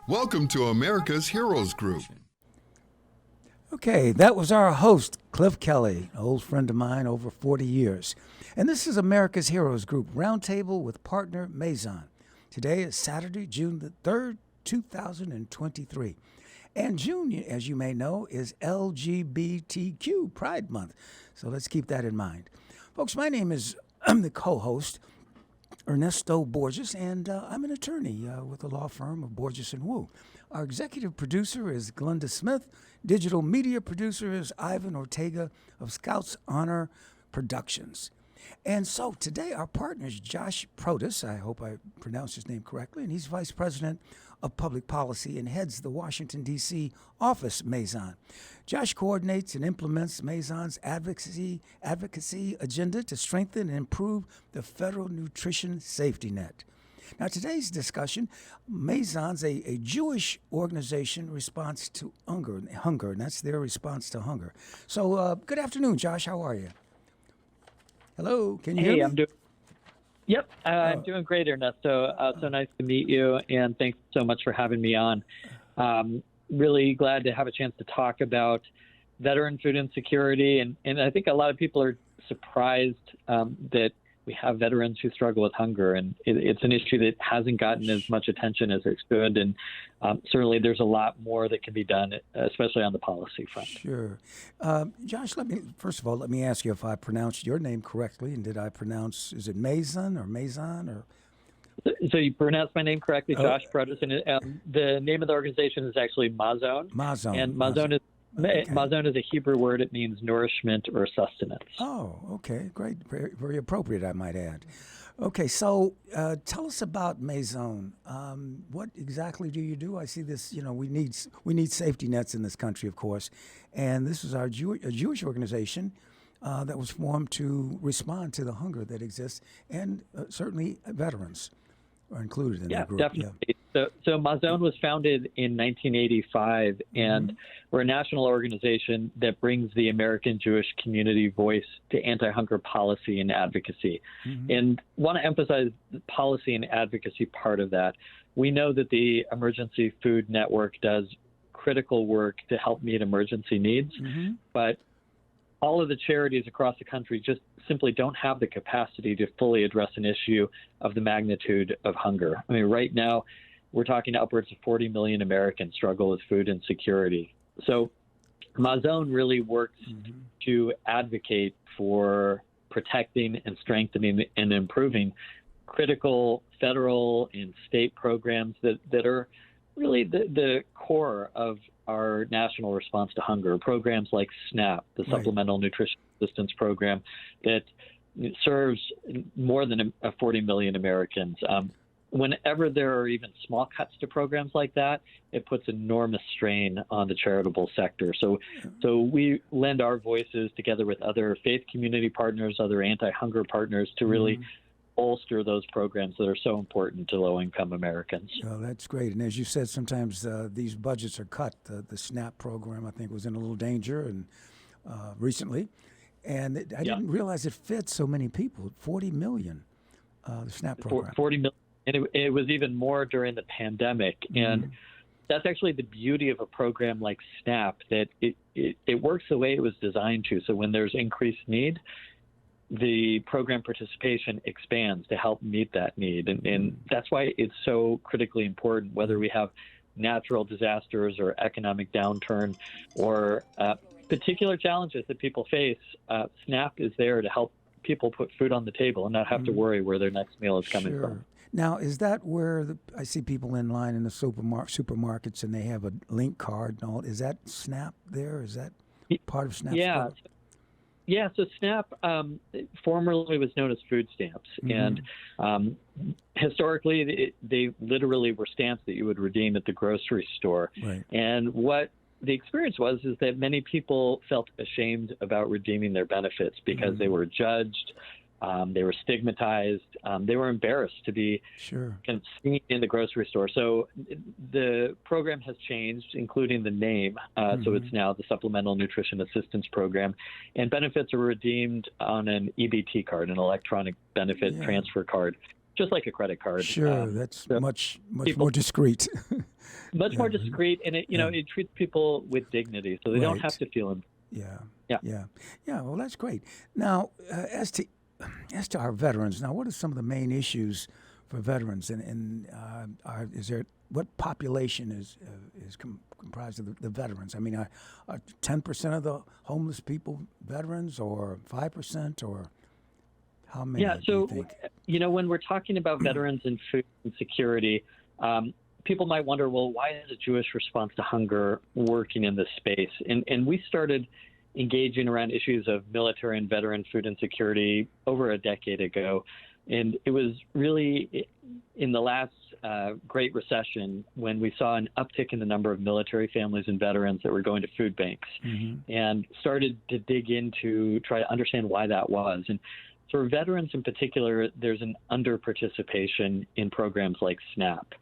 Welcome to America's Heroes Group. Okay, that was our host, Cliff Kelley, an old friend of mine over 40 years. And this is America's Heroes Group Roundtable with partner Mazon. Today is Saturday, June the 3rd, 2023. And June, as you may know, is LGBTQ Pride Month. So let's keep that in mind. Folks, my name is, I'm the co-host, Ernesto Borges, and I'm an attorney with the law firm of Borges & Wu. Our executive producer is Glenda Smith. Digital media producer is Ivan Ortega of Scouts Honor Productions. And so today our partner is Josh Protas. I hope I pronounced his name correctly. And he's Vice President of Public Policy and heads the Washington DC Office Mazon. Josh coordinates and implements Mazon's advocacy agenda to strengthen and improve the federal nutrition safety net. Now, today's discussion, Mazon's a Jewish organization response to hunger, and that's their response to hunger. So, good afternoon, Josh. How are you? Hello, can you hear me? I'm doing. Yep, I'm doing great, Ernesto. So nice to meet you, and thanks so much for having me on. Really glad to have a chance to talk about veteran food insecurity, and I think a lot of people are surprised that we have veterans who struggle with hunger, and it's an issue that hasn't gotten as much attention as it should, and certainly there's a lot more that can be done, especially on the policy front. Sure. Josh, first of all, let me ask you if I pronounced your name correctly, and did I pronounce, is it Mazon or Mazon or? So you pronounced my name correctly, Josh Protas, and the name of the organization is actually Mazon. Mazon. And Mazon is okay. Mazon is a Hebrew word. It means nourishment or sustenance. Oh, okay, great, very, very appropriate, I might add. Okay, so tell us about Mazon. What exactly do you do? I see this. We need safety nets in this country, of course, and this is a Jewish organization that was formed to respond to the hunger that exists, and certainly veterans are included in that group. Definitely. Yeah. So Mazon was founded in 1985, and we're a national organization that brings the American Jewish community voice to anti-hunger policy and advocacy. And want to emphasize the policy and advocacy part of that. We know that the Emergency Food Network does critical work to help meet emergency needs, but all of the charities across the country just simply don't have the capacity to fully address an issue of the magnitude of hunger. I mean, right now, we're talking upwards of 40 million Americans struggle with food insecurity. So Mazon really works to advocate for protecting and strengthening and improving critical federal and state programs that are really the core of our national response to hunger. Programs like SNAP, the Supplemental Nutrition Assistance Program, that serves more than 40 million Americans. Whenever there are even small cuts to programs like that, it puts enormous strain on the charitable sector. So we lend our voices together with other faith community partners, other anti-hunger partners to really bolster those programs that are so important to low-income Americans. Oh, that's great. And as you said, sometimes these budgets are cut. The SNAP program, I think, was in a little danger and recently. And I didn't realize it fit so many people, 40 million, the SNAP program. 40 million. And it was even more during the pandemic. And that's actually the beauty of a program like SNAP, that it works the way it was designed to. So when there's increased need, the program participation expands to help meet that need. And that's why it's so critically important, whether we have natural disasters or economic downturn or particular challenges that people face. SNAP is there to help people put food on the table and not have to worry where their next meal is coming from. Now, is that where I see people in line in the supermarkets and they have a link card and all? Is that SNAP there? Is that part of SNAP? Yeah, so SNAP formerly was known as food stamps, and historically they literally were stamps that you would redeem at the grocery store. Right. And what the experience was is that many people felt ashamed about redeeming their benefits because they were judged, they were stigmatized, they were embarrassed to be kind of seen in the grocery store. So the program has changed, including the name. So it's now the Supplemental Nutrition Assistance Program, and benefits are redeemed on an EBT card, an electronic benefit transfer card, just like a credit card. That's much more discreet. much more discreet, and it treats people with dignity, so they don't have to feel. Yeah. Well, that's great. Now, as to our veterans, now what are some of the main issues for veterans, and what population is comprised of the veterans? I mean, are 10% of the homeless people veterans, or 5%, or how many? Yeah. Do you think? When we're talking about veterans and food insecurity, people might wonder, well, why is the Jewish response to hunger working in this space? And we started engaging around issues of military and veteran food insecurity over a decade ago. And it was really in the last Great Recession when we saw an uptick in the number of military families and veterans that were going to food banks, and started to dig into try to understand why that was. And for veterans in particular, there's an under-participation in programs like SNAP.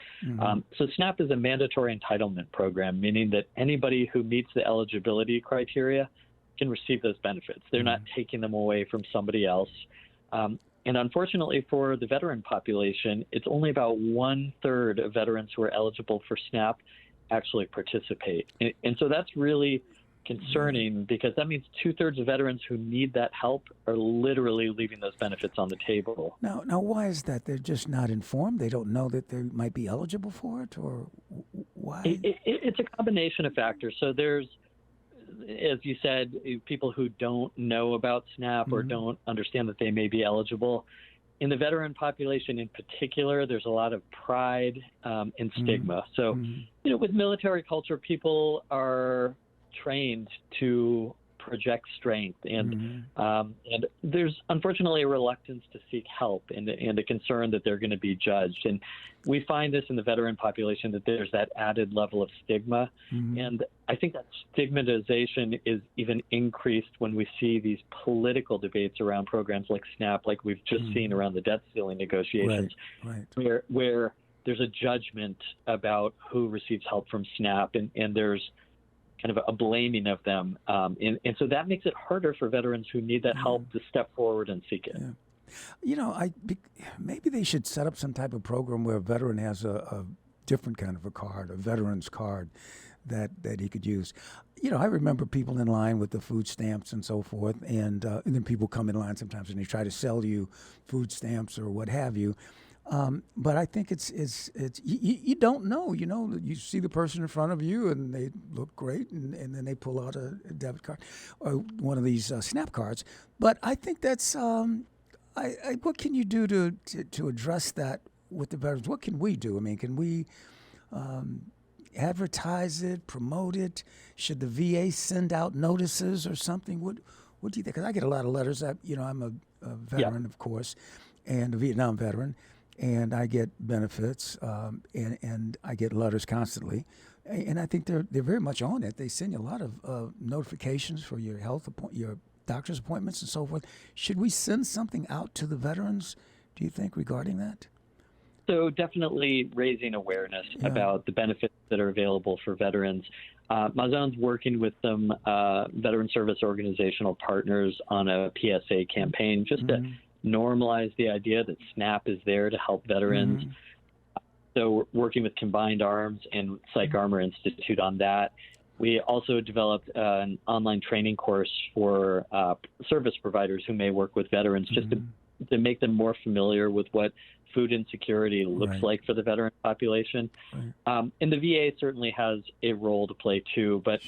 So SNAP is a mandatory entitlement program, meaning that anybody who meets the eligibility criteria can receive those benefits. They're not taking them away from somebody else. And unfortunately for the veteran population, it's only about 1/3 of veterans who are eligible for SNAP actually participate. And so that's really concerning, because that means 2/3 of veterans who need that help are literally leaving those benefits on the table. Now, why is that? They're just not informed? They don't know that they might be eligible for it, or why? It's a combination of factors. So there's, as you said, people who don't know about SNAP or don't understand that they may be eligible. In the veteran population in particular, there's a lot of pride and stigma. So, with military culture, people are trained to project strength, and there's unfortunately a reluctance to seek help, and a concern that they're going to be judged. And we find this in the veteran population, that there's that added level of stigma. And I think that stigmatization is even increased when we see these political debates around programs like SNAP, like we've just seen around the debt ceiling negotiations, where there's a judgment about who receives help from SNAP, and there's kind of a blaming of them. And so that makes it harder for veterans who need that help to step forward and seek it. Maybe they should set up some type of program where a veteran has a different kind of a card, a veteran's card that he could use. I remember people in line with the food stamps and so forth, and then people come in line sometimes and they try to sell you food stamps or what have you. But I think it's you don't know, you see the person in front of you and they look great, and then they pull out a debit card or one of these SNAP cards. But I think that's what can you do to address that with the veterans? What can we do? I mean, can we advertise it, promote it? Should the VA send out notices or something? What do you think? Because I get a lot of letters. I'm a veteran, of course, and a Vietnam veteran. And I get benefits, and I get letters constantly, and I think they're very much on it. They send you a lot of notifications for your your doctor's appointments and so forth. Should we send something out to the veterans, do you think, regarding that? So definitely raising awareness about the benefits that are available for veterans. Mazon's working with some veteran service organizational partners on a PSA campaign just to normalize the idea that SNAP is there to help veterans. So we're working with Combined Arms and Psych Armor Institute on that. We also developed an online training course for service providers who may work with veterans, just to make them more familiar with what food insecurity looks like for the veteran population. And the VA certainly has a role to play too, but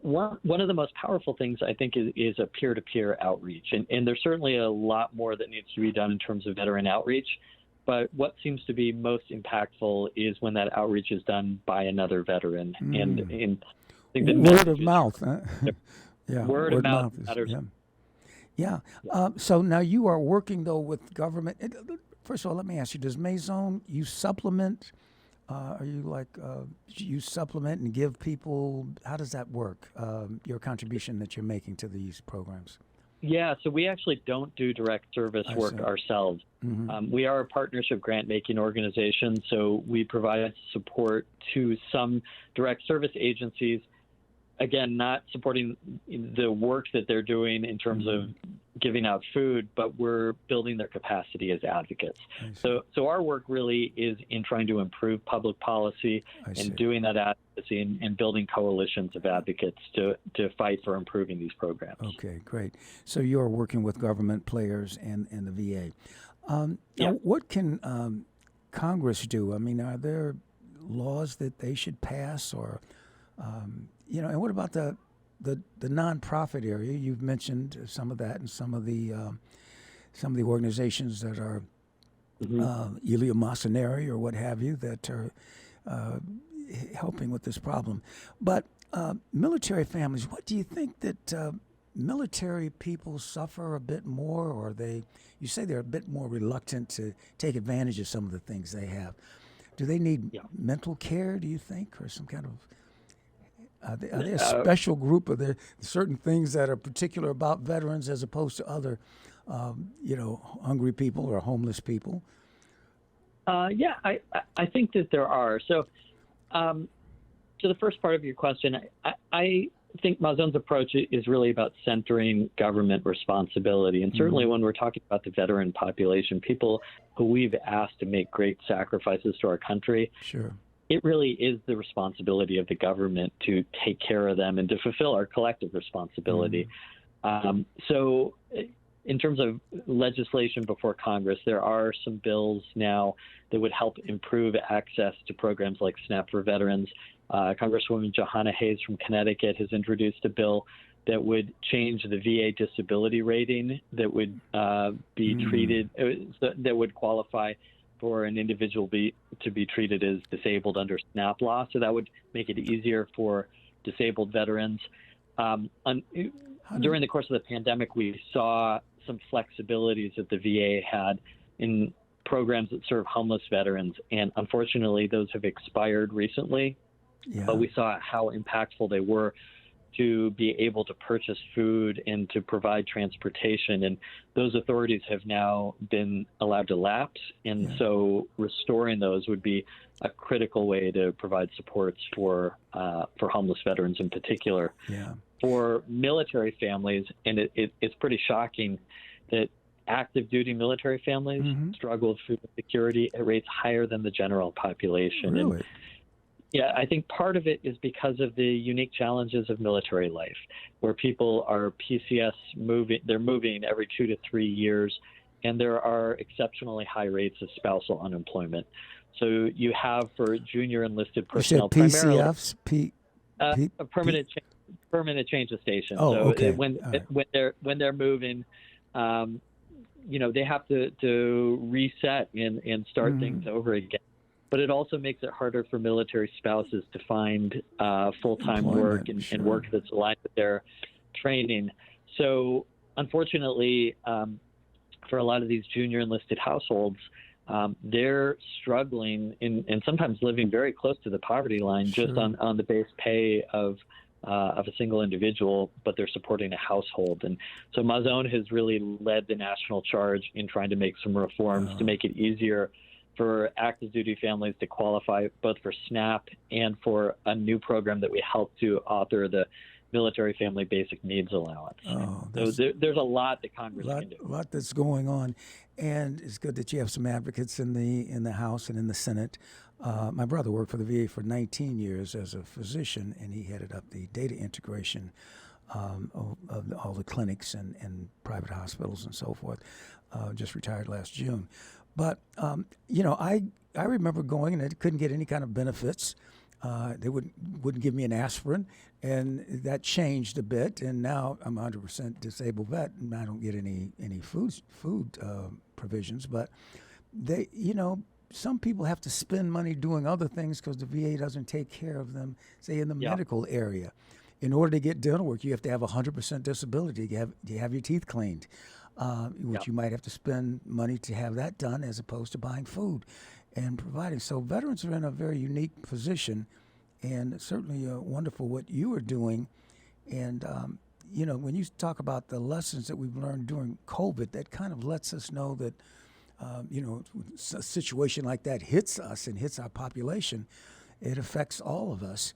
one of the most powerful things, I think, is a peer-to-peer outreach. And there's certainly a lot more that needs to be done in terms of veteran outreach. But what seems to be most impactful is when that outreach is done by another veteran. And I think the word of mouth. Word of mouth matters. So now you are working, though, with government. First of all, let me ask you, does Mazon, you supplement? Are you you supplement and give people, how does that work, your contribution that you're making to these programs? Yeah, so we actually don't do direct service work ourselves. We are a partnership grant-making organization, so we provide support to some direct service agencies again, not supporting the work that they're doing in terms of giving out food, but we're building their capacity as advocates. So our work really is in trying to improve public policy and doing that advocacy and building coalitions of advocates to fight for improving these programs. Okay, great. So you're working with government players and the VA. Now, what can Congress do? I mean, are there laws that they should pass, or and what about the nonprofit area? You've mentioned some of that, and some of the organizations that are eleemosynary or what have you that are helping with this problem. But military families, what do you think that military people suffer a bit more, or you say they're a bit more reluctant to take advantage of some of the things they have? Do they need mental care, do you think, or some kind of are they a special group? Are there certain things that are particular about veterans as opposed to other, hungry people or homeless people? I think that there are. So, to the first part of your question, I think Mazon's approach is really about centering government responsibility. And certainly when we're talking about the veteran population, people who we've asked to make great sacrifices to our country, it really is the responsibility of the government to take care of them and to fulfill our collective responsibility. So in terms of legislation before Congress, there are some bills now that would help improve access to programs like SNAP for veterans. Congresswoman Johanna Hayes from Connecticut has introduced a bill that would change the VA disability rating that would be treated, that would qualify for an individual to be treated as disabled under SNAP law. So that would make it easier for disabled veterans. During the course of the pandemic, we saw some flexibilities that the VA had in programs that serve homeless veterans, and unfortunately, those have expired recently. But we saw how impactful they were to be able to purchase food and to provide transportation. And those authorities have now been allowed to lapse. And so restoring those would be a critical way to provide supports for homeless veterans in particular. For military families, and it's pretty shocking that active duty military families struggle with food insecurity at rates higher than the general population. Really? And I think part of it is because of the unique challenges of military life, where people are PCS they're moving every 2 to 3 years, and there are exceptionally high rates of spousal unemployment. So you have for junior enlisted personnel PCFs, a permanent change of station. When they're moving, they have to reset and start things over again. But it also makes it harder for military spouses to find full-time work and work that's aligned with their training. So unfortunately, for a lot of these junior enlisted households, they're struggling and sometimes living very close to the poverty line just on the base pay of a single individual, but they're supporting a household. And so Mazon has really led the national charge in trying to make some reforms to make it easier for active duty families to qualify both for SNAP and for a new program that we helped to author, the Military Family Basic Needs Allowance. So there's a lot that Congress can do. A lot that's going on, and it's good that you have some advocates in the House and in the Senate. My brother worked for the VA for 19 years as a physician, and he headed up the data integration of all the clinics and private hospitals and so forth. Just retired last June. But, I remember going and I couldn't get any kind of benefits. They wouldn't give me an aspirin, and that changed a bit. And now I'm 100% disabled vet, and I don't get any food provisions. But they, some people have to spend money doing other things because the VA doesn't take care of them, say in the medical area. In order to get dental work, you have to have 100% disability to have your teeth cleaned. Which you might have to spend money to have that done as opposed to buying food and providing. So veterans are in a very unique position, and certainly wonderful what you are doing. And, when you talk about the lessons that we've learned during COVID, that kind of lets us know that, a situation like that hits us and hits our population. It affects all of us.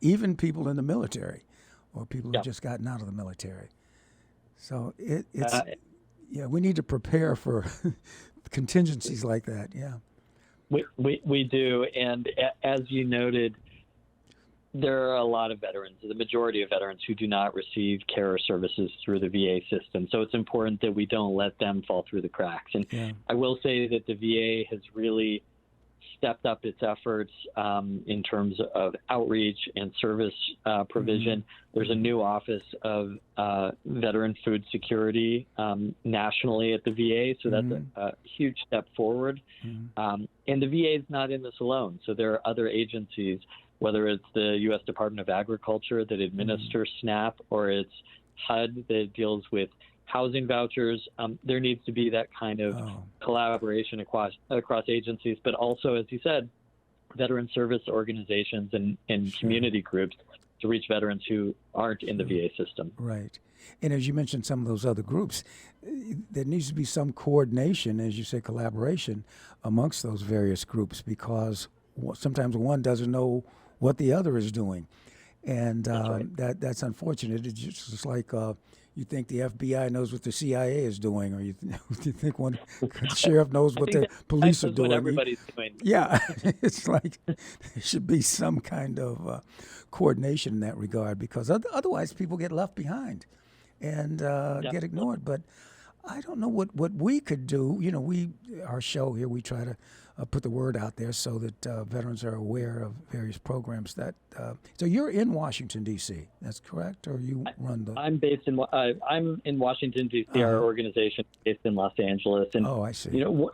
even people in the military or people Yeah. who've just gotten out of the military. So we need to prepare for contingencies like that. Yeah. We do. And as you noted, there are a lot of veterans, the majority of veterans, who do not receive care or services through the VA system. So it's important that we don't let them fall through the cracks. And I will say that the VA has really stepped up its efforts in terms of outreach and service provision. There's a new Office of Veteran Food Security nationally at the VA, so that's a huge step forward. And the VA is not in this alone. So there are other agencies, whether it's the U.S. Department of Agriculture that administers SNAP, or it's HUD that deals with housing vouchers. There needs to be that kind of collaboration across agencies, but also, as you said, veteran service organizations and community groups to reach veterans who aren't in the VA system. Right. And as you mentioned, some of those other groups, there needs to be some coordination, as you say, collaboration amongst those various groups, because sometimes one doesn't know what the other is doing. And that's unfortunate. It's just like you think the FBI knows what the CIA is doing, or you think one sheriff knows what the police are doing. What everybody's doing. Yeah, it's like there should be some kind of coordination in that regard, because otherwise people get left behind and get ignored. But I don't know what we could do. You know, our show here, we try to put the word out there so that veterans are aware of various programs that. So you're in Washington D.C. That's correct, or you run the? I'm based in. I'm in Washington D.C. Our organization is based in Los Angeles, and I see. You know,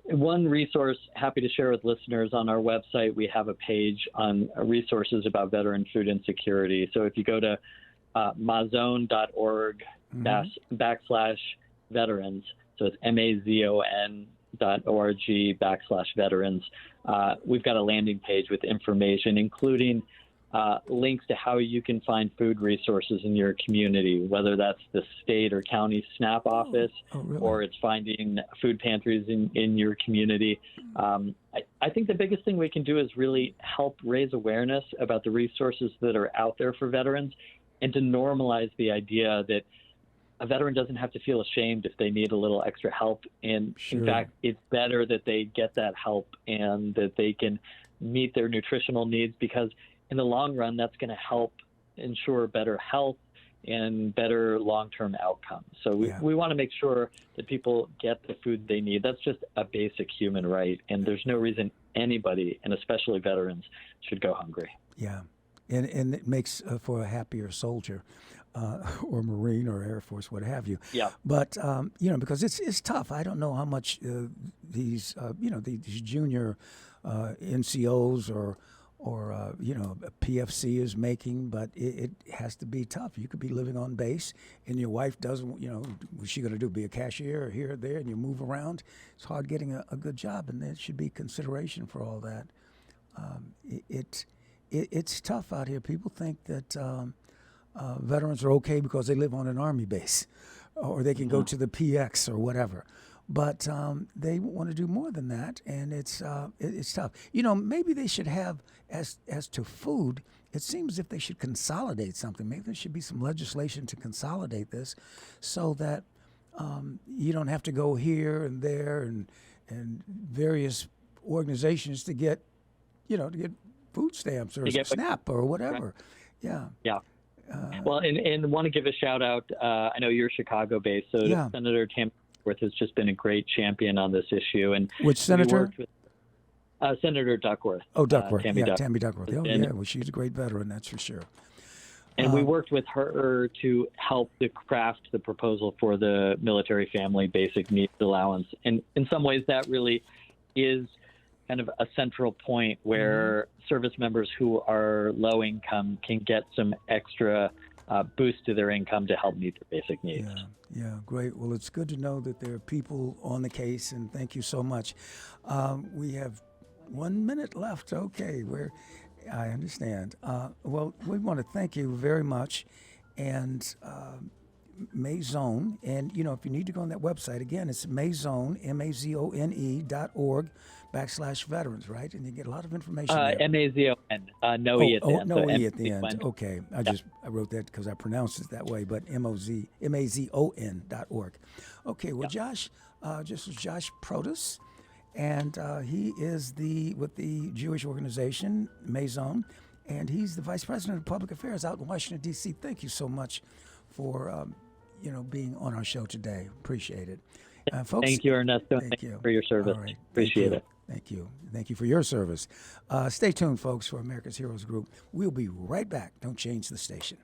one resource happy to share with listeners on our website. We have a page on resources about veteran food insecurity. So if you go to mazon.org/veterans, so it's mazon.org/veterans. We've got a landing page with information, including links to how you can find food resources in your community, whether that's the state or county SNAP office, really? Or it's finding food pantries in your community. I think the biggest thing we can do is really help raise awareness about the resources that are out there for veterans, and to normalize the idea that a veteran doesn't have to feel ashamed if they need a little extra help. And in fact, it's better that they get that help and that they can meet their nutritional needs, because in the long run, that's going to help ensure better health and better long-term outcomes. So we want to make sure that people get the food they need. That's just a basic human right. And there's no reason anybody, and especially veterans, should go hungry. Yeah. And it makes for a happier soldier. Or Marine or Air Force, what have you. Yeah. But because it's tough. I don't know how much these junior NCOs or PFC is making, but it has to be tough. You could be living on base, and your wife doesn't. What's she going to do? Be a cashier or here or there, and you move around. It's hard getting a good job, and there should be consideration for all that. It's tough out here. People think that. Veterans are okay because they live on an Army base, or they can go to the PX or whatever. But they want to do more than that, and it's tough. Maybe they should have, as to food, it seems as if they should consolidate something. Maybe there should be some legislation to consolidate this, so that you don't have to go here and there and various organizations to get food stamps or SNAP or whatever. Yeah. Yeah. Well, and want to give a shout out. I know you're Chicago-based, so Senator Tammy Duckworth has just been a great champion on this issue. And which senator? Senator Duckworth. Oh, Duckworth. Tammy Duckworth. Oh, yeah. Well, she's a great veteran, that's for sure. And we worked with her to help to craft the proposal for the military family basic needs allowance. And in some ways, that really is kind of a central point where service members who are low income can get some extra boost to their income to help meet their basic needs. Yeah, great. Well, it's good to know that there are people on the case, and thank you so much. We have 1 minute left. Okay, I understand. Well, we want to thank you very much, and Mazon, and if you need to go on that website, again, it's Mazon, MAZONE.org, /veterans, right? And you get a lot of information there. Mazon, no E at the end. No so E at the end. MAZON. Okay. I wrote that because I pronounced it that way, but Mazon.org. Okay. Well, Josh, this is Josh Protas, and he is with the Jewish organization, Mazon, and he's the Vice President of Public Affairs out in Washington, D.C. Thank you so much for, being on our show today. Appreciate it. Folks, Thank you, Ernesto. Thank you for your service. All right. Appreciate it. Thank you. Thank you for your service. Stay tuned, folks, for America's Heroes Group. We'll be right back. Don't change the station.